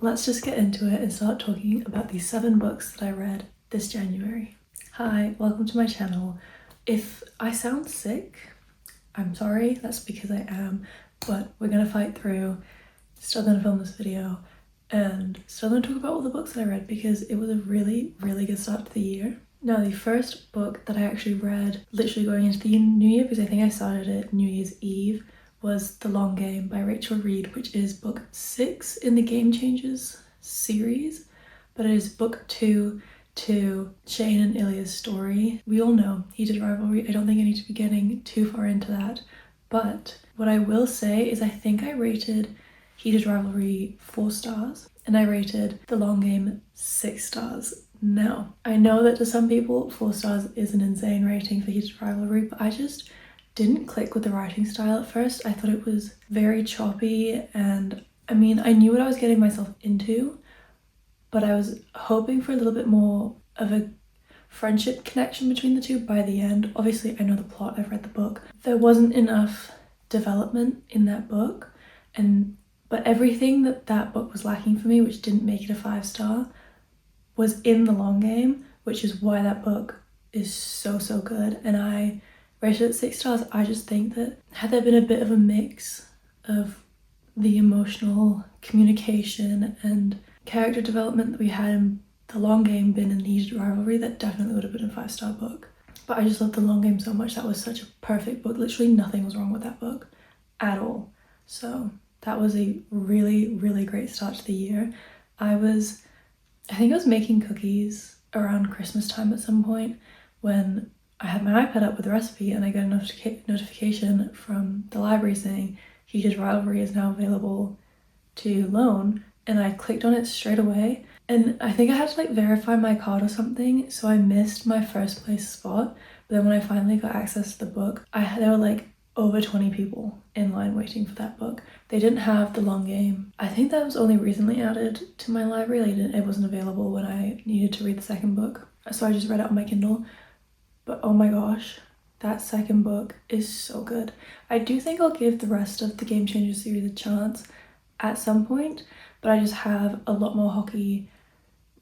Let's just get into it and start talking about the 7 books that I read this January. Hi, welcome to my channel. If I sound sick, I'm sorry, that's because I am, but we're gonna fight through, still gonna film this video, and still gonna talk about all the books that I read because it was a really good start to the year. Now, the first book that I actually read literally going into the new year, because I think I started it New Year's Eve, was The Long Game by Rachel Reed, which is book 6 in the Game Changers series, but it is book 2 to Shane and Ilya's story. We all know heated rivalry. I don't think I need to be getting too far into that, but what I will say is I think I rated heated rivalry 4 stars and I rated The Long Game 6 stars. Now, I know that to some people 4 stars is an insane rating for heated rivalry, but I just didn't click with the writing style at first. I thought it was very choppy, and I mean, I knew what I was getting myself into, but I was hoping for a little bit more of a friendship connection between the two by the end. Obviously, I know the plot, I've read the book. There wasn't enough development in that book, but everything that book was lacking for me, which didn't make it a 5-star, was in The Long Game, which is why that book is so good, and I rated it 6 stars. I just think that had there been a bit of a mix of the emotional communication and character development that we had in The Long Game been in Heated Rivalry, that definitely would have been a 5-star book. But I just loved The Long Game so much. That was such a perfect book. Literally nothing was wrong with that book at all. So that was a really great start to the year. I think I was making cookies around Christmas time at some point when I had my iPad up with the recipe and I got a notification from the library saying Heated Rivalry is now available to loan, and I clicked on it straight away, and I think I had to verify my card or something, so I missed my first place spot. But then when I finally got access to the book, there were over 20 people in line waiting for that book. They didn't have The Long Game. I think that was only recently added to my library. It wasn't available when I needed to read the second book, so I just read it on my Kindle. But oh my gosh, that second book is so good. I do think I'll give the rest of the Game Changer series a chance at some point, but I just have a lot more hockey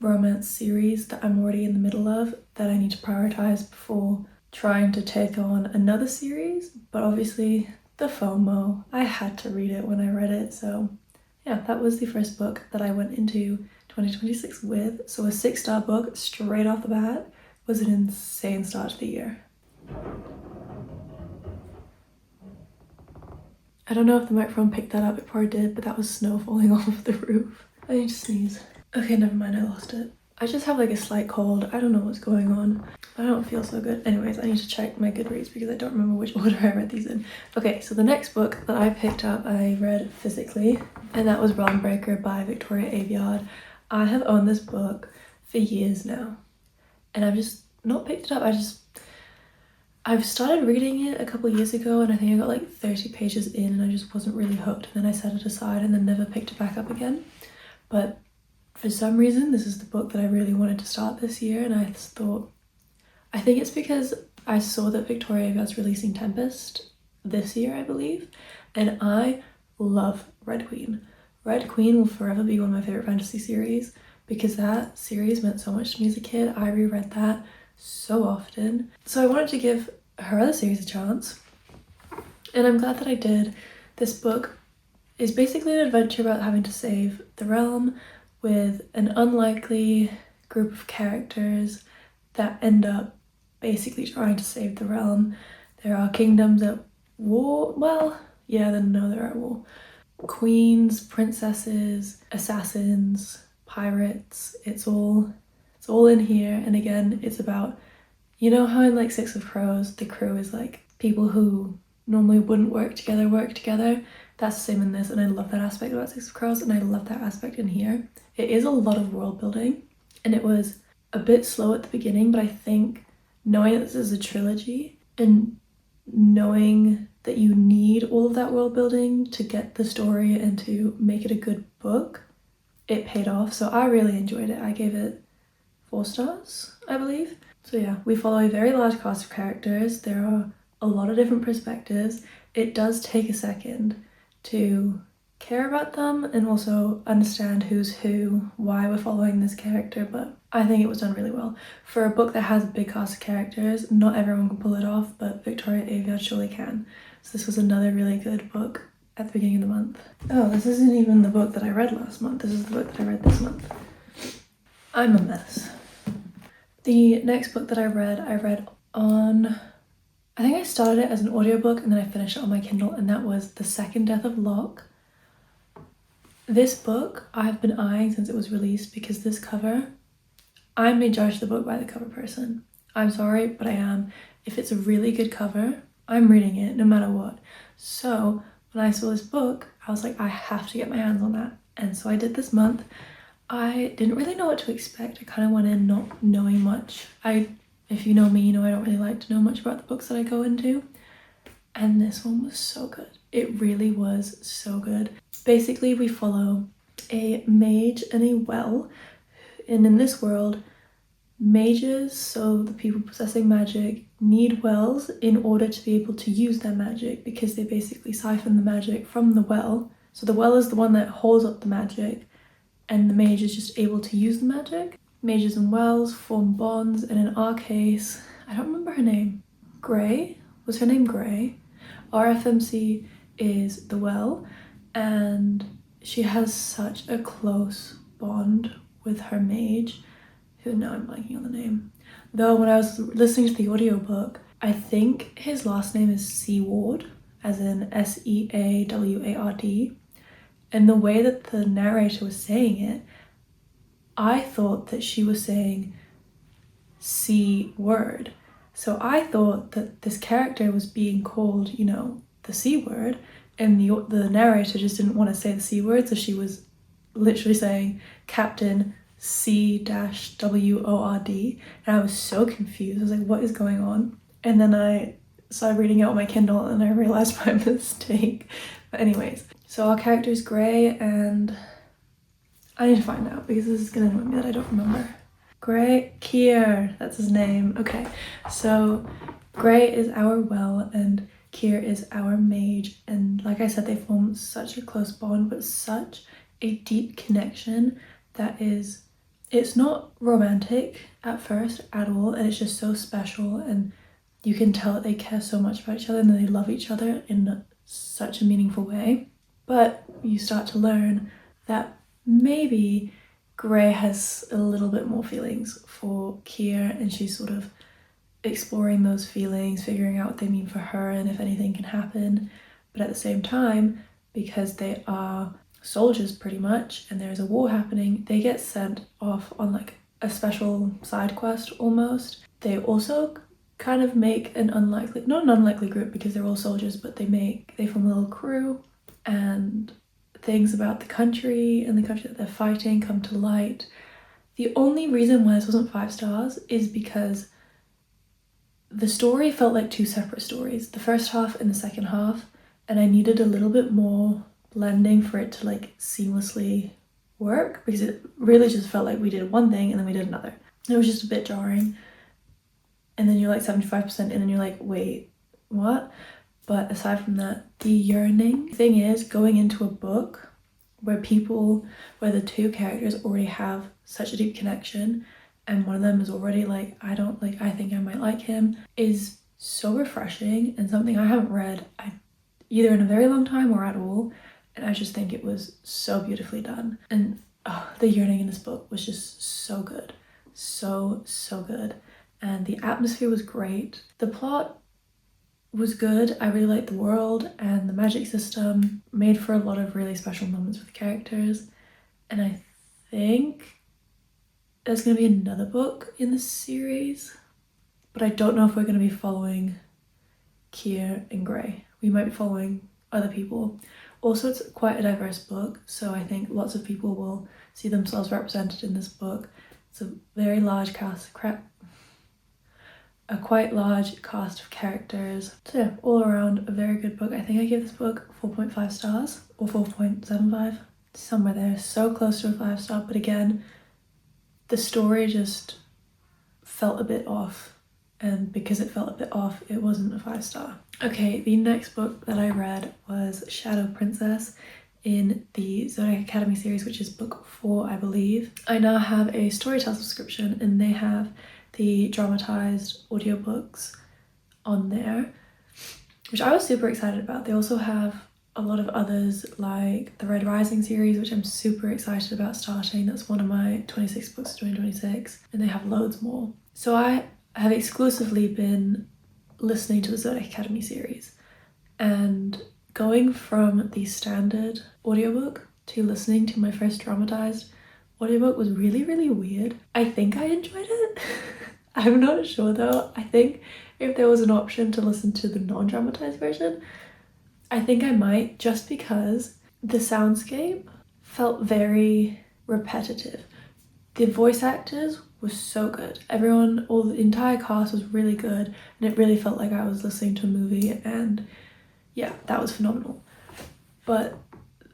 romance series that I'm already in the middle of that I need to prioritize before trying to take on another series. But obviously the FOMO, I had to read it when I read it, so yeah, that was the first book that I went into 2026 with. So a 6-star book straight off the bat was an insane start to the year. I don't know if the microphone picked that up, it probably did, but that was snow falling off of the roof. I need to sneeze. Okay, never mind, I lost it. I just have a slight cold. I don't know what's going on. I don't feel so good. Anyways, I need to check my Goodreads because I don't remember which order I read these in. Okay, so the next book that I picked up, I read physically, and that was Realm Breaker by Victoria Aveyard. I have owned this book for years now, and I've just not picked it up. I've started reading it a couple years ago, and I think I got 30 pages in and I just wasn't really hooked, and then I set it aside and then never picked it back up again. But for some reason this is the book that I really wanted to start this year, and I think it's because I saw that Victoria Aveyard's releasing Tempest this year, I believe, and I love Red Queen. Red Queen will forever be one of my favorite fantasy series because that series meant so much to me as a kid. I reread that so often. So I wanted to give her other series a chance, and I'm glad that I did. This book is basically an adventure about having to save the realm with an unlikely group of characters that end up basically trying to save the realm. There are kingdoms at war. Well, yeah, then no, they're at war. Queens, princesses, assassins, pirates, it's all in here. And again, it's about, you know how in 6 of Crows the crew is people who normally wouldn't work together. That's the same in this, and I love that aspect about 6 of Crows, and I love that aspect in here. It is a lot of world building, and it was a bit slow at the beginning, but I think knowing that this is a trilogy and knowing that you need all of that world building to get the story and to make it a good book, it paid off. So I really enjoyed it. I gave it 4 stars, I believe. So yeah, we follow a very large cast of characters. There are a lot of different perspectives. It does take a second to care about them and also understand who's who, why we're following this character, but I think it was done really well. For a book that has a big cast of characters, not everyone can pull it off, but Victoria Aveyard surely can. So this was another really good book at the beginning of the month. Oh, this isn't even the book that I read last month. This is the book that I read this month. I'm a mess. The next book that I read on... I think I started it as an audiobook and then I finished it on my Kindle, and that was The Second Death of Locke. This book I've been eyeing since it was released because this cover, I may judge the book by the cover person. I'm sorry, but I am. If it's a really good cover, I'm reading it no matter what. So when I saw this book, I was like, I have to get my hands on that. And so I did this month. I didn't really know what to expect. I kind of went in not knowing much. If you know me, you know I don't really like to know much about the books that I go into. And this one was so good. It really was so good. Basically, we follow a mage and a well. And in this world, mages, so the people possessing magic, need wells in order to be able to use their magic, because they basically siphon the magic from the well. So the well is the one that holds up the magic, and the mage is just able to use the magic. Mages and wells form bonds, and in our case, I don't remember her name. Grey? Was her name Grey? Our FMC is the well, and she has such a close bond with her mage, who now I'm blanking on the name. Though when I was listening to the audiobook, I think his last name is Seaward, as in Seaward. And the way that the narrator was saying it, I thought that she was saying C word. So I thought that this character was being called, you know, the C word, and the narrator just didn't want to say the C word, so she was literally saying Captain C-WORD, and I was so confused. I was like, what is going on? And then I started reading it on my Kindle and I realized my mistake. But anyways, so our character is Grey, and I need to find out because this is gonna annoy me that I don't remember. Grey, Kier, that's his name. Okay, so Grey is our well and Kier is our mage, and like I said, they form such a close bond, but such a deep connection that is, it's not romantic at first at all, and it's just so special, and you can tell that they care so much about each other and that they love each other in such a meaningful way. But you start to learn that maybe Grey has a little bit more feelings for Kier, and she's sort of exploring those feelings, figuring out what they mean for her and if anything can happen. But at the same time, because they are soldiers pretty much and there's a war happening, they get sent off on like a special side quest almost. They also kind of make not an unlikely group because they're all soldiers, but they form a little crew, and things about the country and the country that they're fighting come to light. The only reason why this wasn't 5 stars is because the story felt like 2 separate stories, the first half and the second half, and I needed a little bit more blending for it to like seamlessly work, because it really just felt like we did one thing and then we did another. It was just a bit jarring, and then you're like 75% in and you're like, wait, what? But aside from that, the yearning thing is going into a book where the 2 characters already have such a deep connection, and one of them is already like, I think I might like him, is so refreshing, and something I haven't read either in a very long time or at all, and I just think it was so beautifully done. And the yearning in this book was just so good. So good. And the atmosphere was great. The plot was good. I really liked the world, and the magic system made for a lot of really special moments with the characters. And I think there's going to be another book in the series, but I don't know if we're going to be following Kier and Grey. We might be following other people. Also, it's quite a diverse book, so I think lots of people will see themselves represented in this book. It's a very large quite large cast of characters. So yeah, all around a very good book. I think I gave this book 4.5 stars or 4.75, somewhere there, so close to a 5-star, but again, the story just felt a bit off, and because it felt a bit off, it wasn't a 5-star. Okay, the next book that I read was Shadow Princess. in the Zodiac Academy series, which is book 4, I believe. I now have a Storytel subscription and they have the dramatized audiobooks on there, which I was super excited about. They also have a lot of others like the Red Rising series, which I'm super excited about starting. That's one of my 26 books of 2026, and they have loads more. So I have exclusively been listening to the Zodiac Academy series, and going from the standard audiobook to listening to my first dramatized audiobook was really, really weird. I think I enjoyed it. I'm not sure though. I think if there was an option to listen to the non-dramatized version, I think I might, just because the soundscape felt very repetitive. The voice actors were so good. The entire cast was really good, and it really felt like I was listening to a movie, and yeah, that was phenomenal. But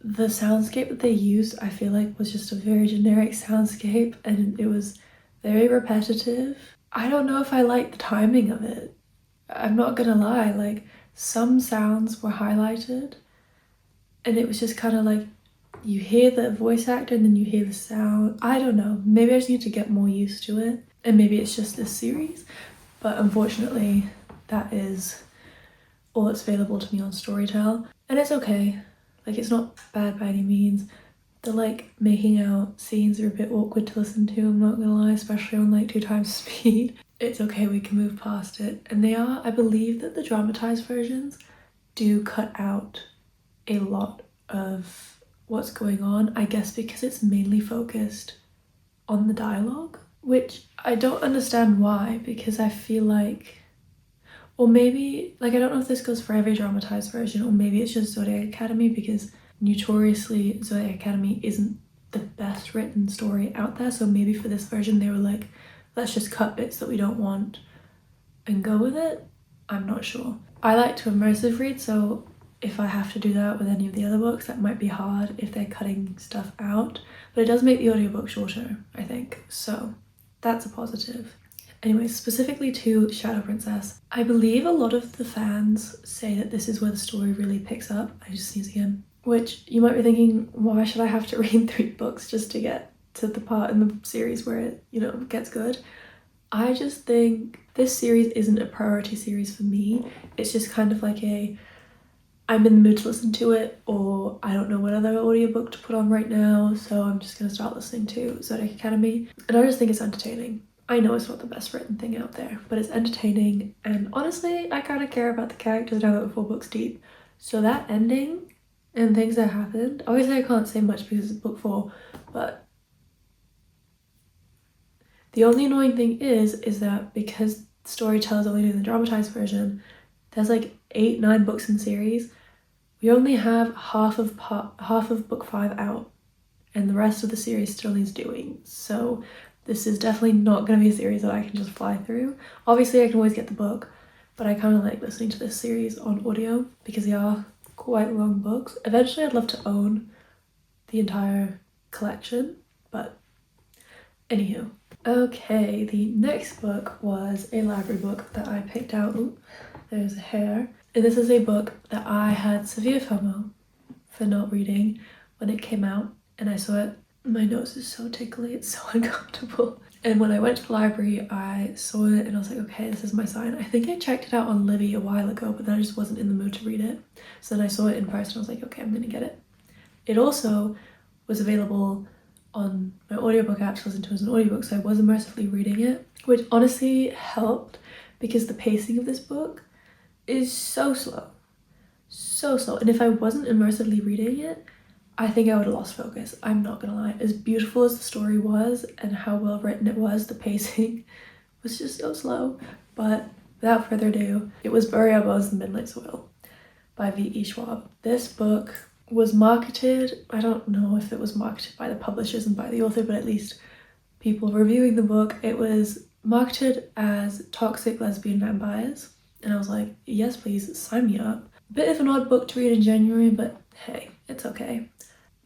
the soundscape that they used, I feel like, was just a very generic soundscape, and it was very repetitive. I don't know if I liked the timing of it. I'm not gonna lie, like, some sounds were highlighted and it was just kind of like you hear the voice actor and then you hear the sound. I don't know, maybe I just need to get more used to it, and maybe it's just this series, but unfortunately that is all that's available to me on Storytel, and it's okay. Like, it's not bad by any means. The like making out scenes are a bit awkward to listen to, I'm not gonna lie, especially on like 2 times speed. It's okay, we can move past it. And I believe that the dramatized versions do cut out a lot of what's going on, I guess because it's mainly focused on the dialogue, which I don't understand why, because I feel like, or maybe, like, I don't know if this goes for every dramatized version, or maybe it's just Zodiac Academy, because notoriously Zodiac Academy isn't the best written story out there, so maybe for this version they were like, let's just cut bits that we don't want and go with it. I'm not sure. I like to immersive read, so if I have to do that with any of the other books, that might be hard if they're cutting stuff out, but it does make the audiobook shorter, I think, so that's a positive. Anyway, specifically to Shadow Princess, I believe a lot of the fans say that this is where the story really picks up. I just sneezed again. Which you might be thinking, why should I have to read 3 books just to get to the part in the series where it, gets good? I just think this series isn't a priority series for me. It's just kind of like I'm in the mood to listen to it, or I don't know what other audiobook to put on right now, so I'm just gonna start listening to Zodiac Academy. And I just think it's entertaining. I know it's not the best written thing out there, but it's entertaining, and honestly, I kind of care about the characters now that we're 4 books deep. So that ending and things that happened, obviously I can't say much because it's book 4, but the only annoying thing is that because Storytel is only doing the dramatized version, there's like 8-9 books in series. We only have half of book 5 out, and the rest of the series still needs doing. So this is definitely not going to be a series that I can just fly through. Obviously I can always get the book, but I kind of like listening to this series on audio because they are quite long books. Eventually I'd love to own the entire collection, but anywho. Okay, the next book was a library book that I picked out. Ooh, there's a hair. And this is a book that I had severe FOMO for not reading when it came out, and I saw it. My nose is so tickly, it's so uncomfortable. And when I went to the library, I saw it and I was like, okay, this is my sign. I think I checked it out on Libby a while ago, but then I just wasn't in the mood to read it. So then I saw it in person and I was like, okay, I'm gonna get it. It also was available on my audiobook app to listen to as an audiobook, so I was immersively reading it, which honestly helped because the pacing of this book is so slow. So slow. And if I wasn't immersively reading it, I think I would have lost focus. I'm not gonna lie. As beautiful as the story was and how well written it was, the pacing was just so slow. But without further ado, it was Burial Bones and Midnight Soil by V.E. Schwab. This book was marketed, I don't know if it was marketed by the publishers and by the author, but at least people reviewing the book, it was marketed as toxic lesbian vampires. And I was like, yes please, sign me up. Bit of an odd book to read in January, but hey, it's okay.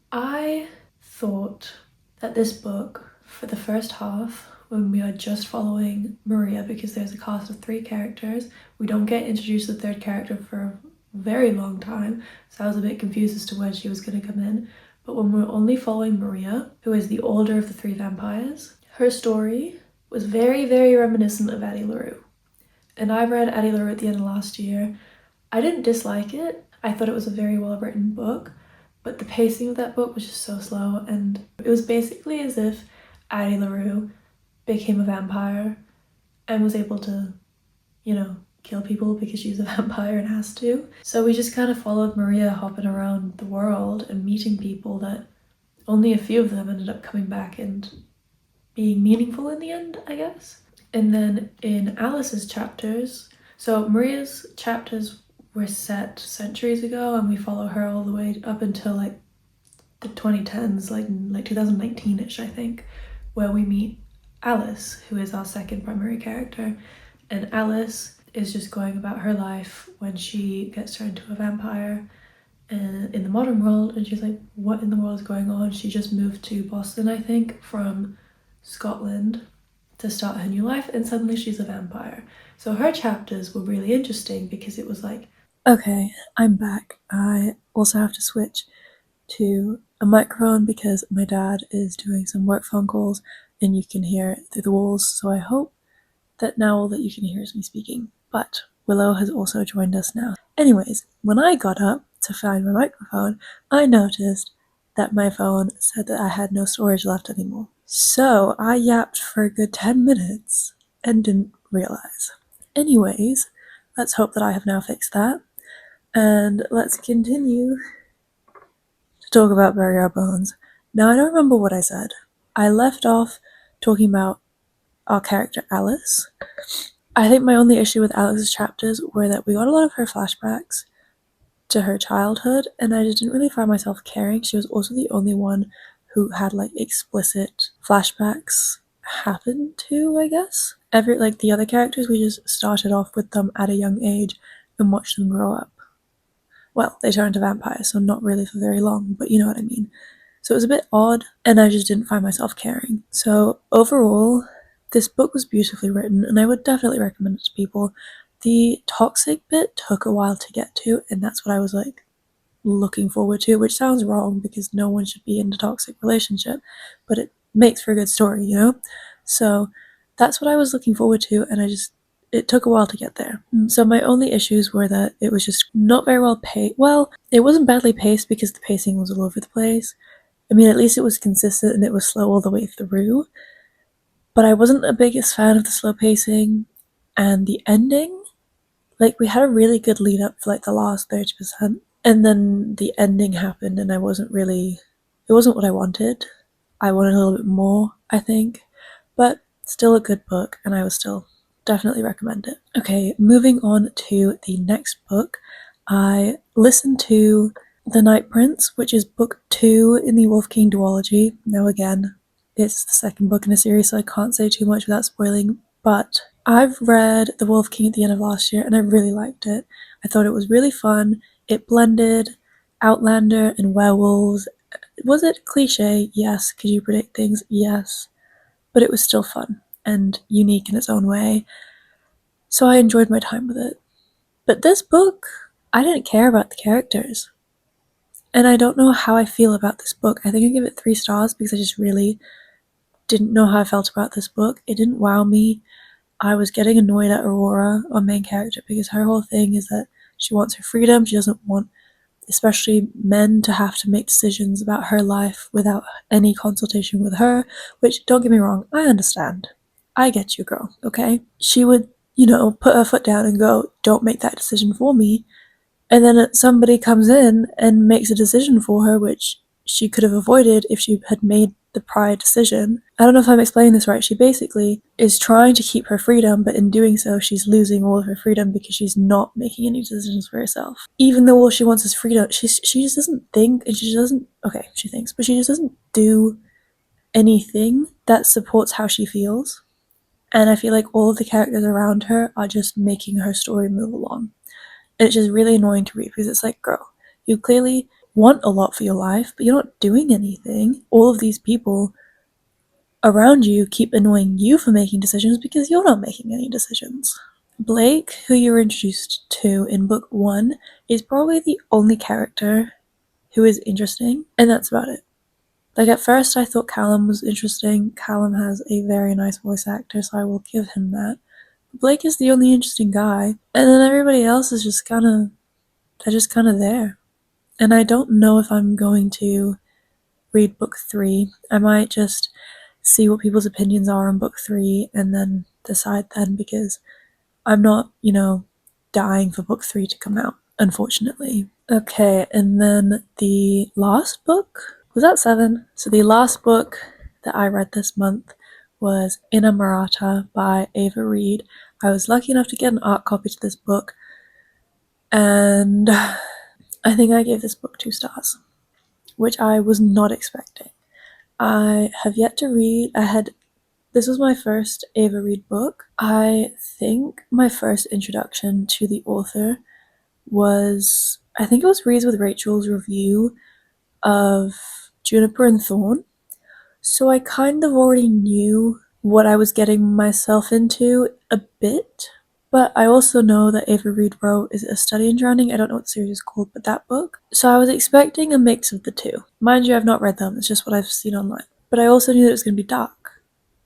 I thought that this book, for the first half, when we are just following Maria, because there's a cast of 3 characters, we don't get introduced to the 3rd character for very long time, so I was a bit confused as to when she was going to come in. But when we're only following Maria, who is the older of the three vampires, her story was very, very reminiscent of Addie LaRue. And I read Addie LaRue at the end of last year. I didn't dislike it. I thought it was a very well written book, but the pacing of that book was just so slow, and it was basically as if Addie LaRue became a vampire and was able to, kill people because she's a vampire and has to. So we just kind of followed Maria hopping around the world and meeting people that only a few of them ended up coming back and being meaningful in the end, I guess. And then in Alice's chapters, so Maria's chapters were set centuries ago, and we follow her all the way up until like the 2010s, like 2019-ish, I think, where we meet Alice, who is our second primary character. And Alice is just going about her life when she gets turned into a vampire and in the modern world, and she's like, what in the world is going on? She just moved to Boston, I think, from Scotland to start her new life, and suddenly she's a vampire. So her chapters were really interesting because it was like, okay, I'm back. I also have to switch to a microphone because my dad is doing some work phone calls and you can hear it through the walls, so I hope that now all that you can hear is me speaking. But Willow has also joined us now. Anyways, when I got up to find my microphone, I noticed that my phone said that I had no storage left anymore. So I yapped for a good 10 minutes and didn't realize. Anyways, let's hope that I have now fixed that. And let's continue to talk about Bury Our Bones. Now, I don't remember what I said. I left off talking about our character Alice. I think my only issue with Alice's chapters were that we got a lot of her flashbacks to her childhood, and I just didn't really find myself caring. She was also the only one who had like explicit flashbacks happen to, I guess. The other characters, we just started off with them at a young age and watched them grow up. Well, they turned to vampires, so not really for very long, but you know what I mean. So it was a bit odd, and I just didn't find myself caring. So overall, this book was beautifully written, and I would definitely recommend it to people. The toxic bit took a while to get to, and that's what I was like looking forward to, which sounds wrong because no one should be in a toxic relationship, but it makes for a good story, you know? So that's what I was looking forward to, and it took a while to get there. So my only issues were that it was just not very well paced. Well, it wasn't badly paced because the pacing was all over the place. I mean, at least it was consistent and it was slow all the way through. But I wasn't the biggest fan of the slow pacing and the ending. Like, we had a really good lead up for like the last 30%, and then the ending happened and it wasn't what I wanted. I wanted a little bit more, I think, but still a good book, and I would still definitely recommend it. Okay, moving on to the next book. I listened to The Night Prince, which is book 2 in the Wolf King duology. Now again, it's the second book in a series, so I can't say too much without spoiling, but I've read The Wolf King at the end of last year and I really liked it. I thought it was really fun. It blended Outlander and werewolves. Was it cliche? Yes. Could you predict things? Yes. But it was still fun and unique in its own way. So I enjoyed my time with it. But this book, I didn't care about the characters. And I don't know how I feel about this book. I think I give it 3 stars because I just really didn't know how I felt about this book. It didn't wow me. I was getting annoyed at Aurora, our main character, because her whole thing is that she wants her freedom. She doesn't want, especially men, to have to make decisions about her life without any consultation with her, which, don't get me wrong, I understand. I get you, girl, okay? She would, put her foot down and go, don't make that decision for me. And then somebody comes in and makes a decision for her, which she could have avoided if she had made the prior decision. I don't know if I'm explaining this right. She basically is trying to keep her freedom, but in doing so, she's losing all of her freedom because she's not making any decisions for herself. Even though all she wants is freedom, she just doesn't think, and she doesn't, okay, she thinks, but she just doesn't do anything that supports how she feels. And I feel like all of the characters around her are just making her story move along. And it's just really annoying to read because it's like, girl, you clearly want a lot for your life, but you're not doing anything. All of these people around you keep annoying you for making decisions because you're not making any decisions. Blake, who you were introduced to in book 1, is probably the only character who is interesting, and that's about it. Like, at first I thought Callum was interesting. Callum has a very nice voice actor, so I will give him that. Blake is the only interesting guy, and then everybody else is just they're just kind of there. And I don't know if I'm going to read book 3. I might just see what people's opinions are on book 3 and then decide then, because I'm not, dying for book 3 to come out, unfortunately. Okay, and then the last book, was that 7? So the last book that I read this month was Inamurata by Ava Reid. I was lucky enough to get an art copy to this book, and I think I gave this book 2 stars, which I was not expecting. I have yet to read, this was my first Ava Reid book. I think my first introduction to the author was, I think it was Reads with Rachel's review of Juniper and Thorn. So I kind of already knew what I was getting myself into a bit, but I also know that Ava Reid wrote, is it A Study in Drowning? I don't know what the series is called, but that book. So I was expecting a mix of the two. Mind you, I've not read them, it's just what I've seen online. But I also knew that it was going to be dark,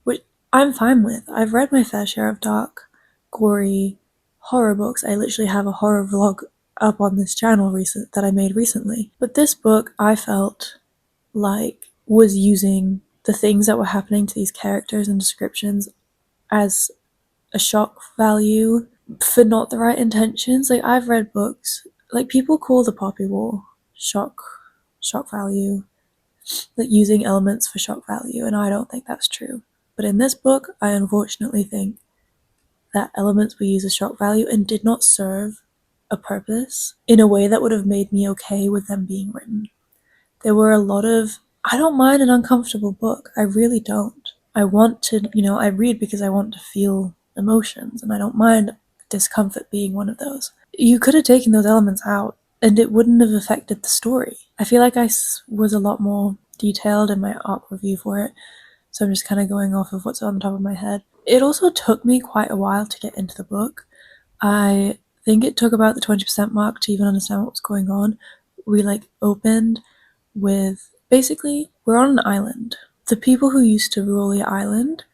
which I'm fine with. I've read my fair share of dark, gory horror books. I literally have a horror vlog up on this channel that I made recently. But this book, I felt like, was using the things that were happening to these characters and descriptions as a shock value for not the right intentions. Like, I've read books, like, people call the Poppy War shock value, like using elements for shock value, and I don't think that's true. But in this book, I unfortunately think that elements were used as shock value and did not serve a purpose in a way that would have made me okay with them being written. There were a lot of, I don't mind an uncomfortable book. I really don't. I want to, I read because I want to feel emotions, and I don't mind discomfort being one of those. You could have taken those elements out and it wouldn't have affected the story. I feel like I was a lot more detailed in my art review for it, so I'm just kind of going off of what's on the top of my head. It also took me quite a while to get into the book. I think it took about the 20% mark to even understand what was going on. We opened with, basically, we're on an island. The people who used to rule the island,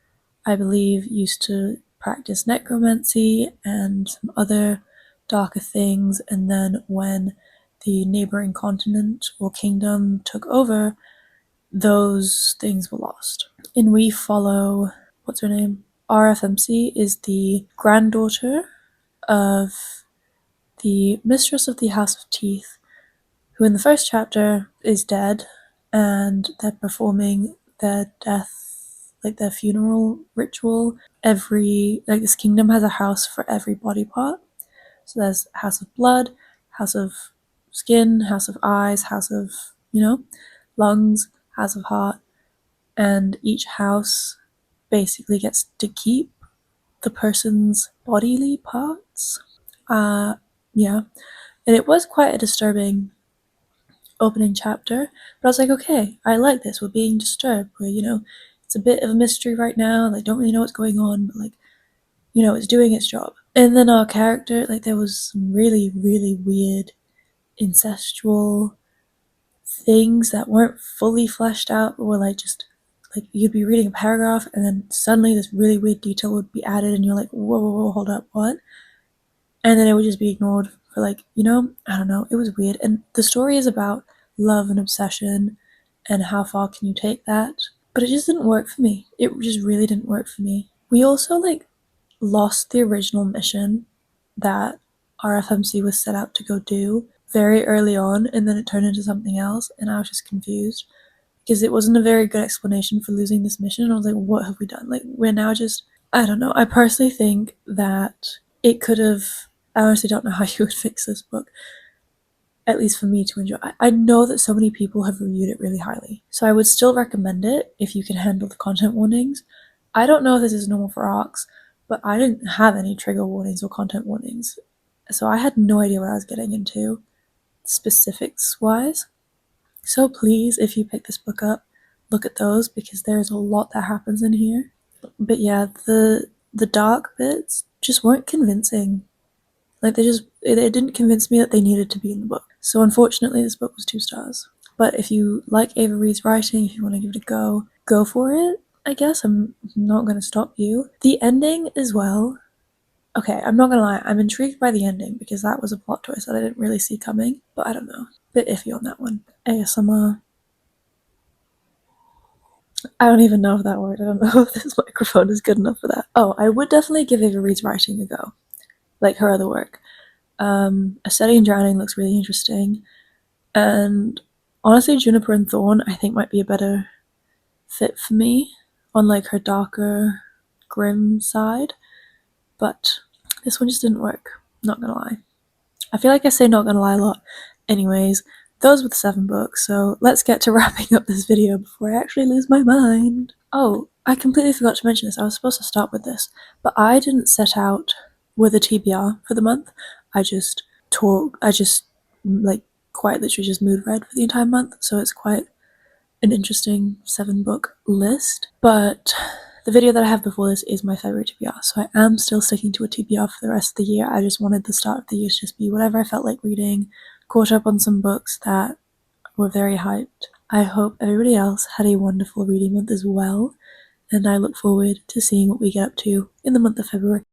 I believe, used to practice necromancy and some other darker things, and then when the neighboring continent or kingdom took over, those things were lost. And we follow, what's her name? RFMC is the granddaughter of the mistress of the House of Teeth, who in the first chapter is dead, and they're performing their death, their funeral ritual. This kingdom has a house for every body part. So there's House of Blood, House of Skin, House of Eyes, House of, lungs, House of Heart, and each house basically gets to keep the person's bodily parts. Yeah. And it was quite a disturbing opening chapter, but I was like, okay, I like this. We're being disturbed. It's a bit of a mystery right now. They don't really know what's going on, but it's doing its job. And then our character, there was some really, really weird incestual things that weren't fully fleshed out, but were just you'd be reading a paragraph and then suddenly this really weird detail would be added and you're like, whoa, whoa, whoa, hold up, what? And then it would just be ignored for I don't know, it was weird. And the story is about love and obsession and how far can you take that, but it just didn't work for me. It just really didn't work for me. We also lost the original mission that RFMC was set out to go do very early on, and then it turned into something else, and I was just confused because it wasn't a very good explanation for losing this mission. And I was like, what have we done? We're now just, I don't know. I personally think that it could have, I honestly don't know how you would fix this book, at least for me to enjoy. I know that so many people have reviewed it really highly, so I would still recommend it if you can handle the content warnings. I don't know if this is normal for ARCs, but I didn't have any trigger warnings or content warnings, so I had no idea what I was getting into, specifics wise. So please, if you pick this book up, look at those, because there's a lot that happens in here. But yeah, the dark bits just weren't convincing. Like it didn't convince me that they needed to be in the book. So unfortunately this book was 2 stars. But if you like Ava Reed's writing, if you want to give it a go for it, I guess. I'm not going to stop you. The ending as well. Okay, I'm not gonna lie, I'm intrigued by the ending because that was a plot twist that I didn't really see coming, but I don't know. Bit iffy on that one. ASMR. I don't even know if that word. I don't know if this microphone is good enough for that. Oh, I would definitely give Ava Reed's writing a go. Like her other work. A Study in Drowning looks really interesting. And honestly, Juniper and Thorn I think might be a better fit for me on like her darker, grim side. But this one just didn't work, not gonna lie. I feel like I say not gonna lie a lot. Anyways, those were the 7 books, so let's get to wrapping up this video before I actually lose my mind. Oh, I completely forgot to mention this. I was supposed to start with this, but I didn't set out with a TBR for the month. I just like quite literally just mood read for the entire month, so it's quite an interesting 7 book list. But the video that I have before this is my February TBR, so I am still sticking to a TBR for the rest of the year. I just wanted the start of the year to just be whatever I felt like reading, caught up on some books that were very hyped. I hope everybody else had a wonderful reading month as well, and I look forward to seeing what we get up to in the month of February.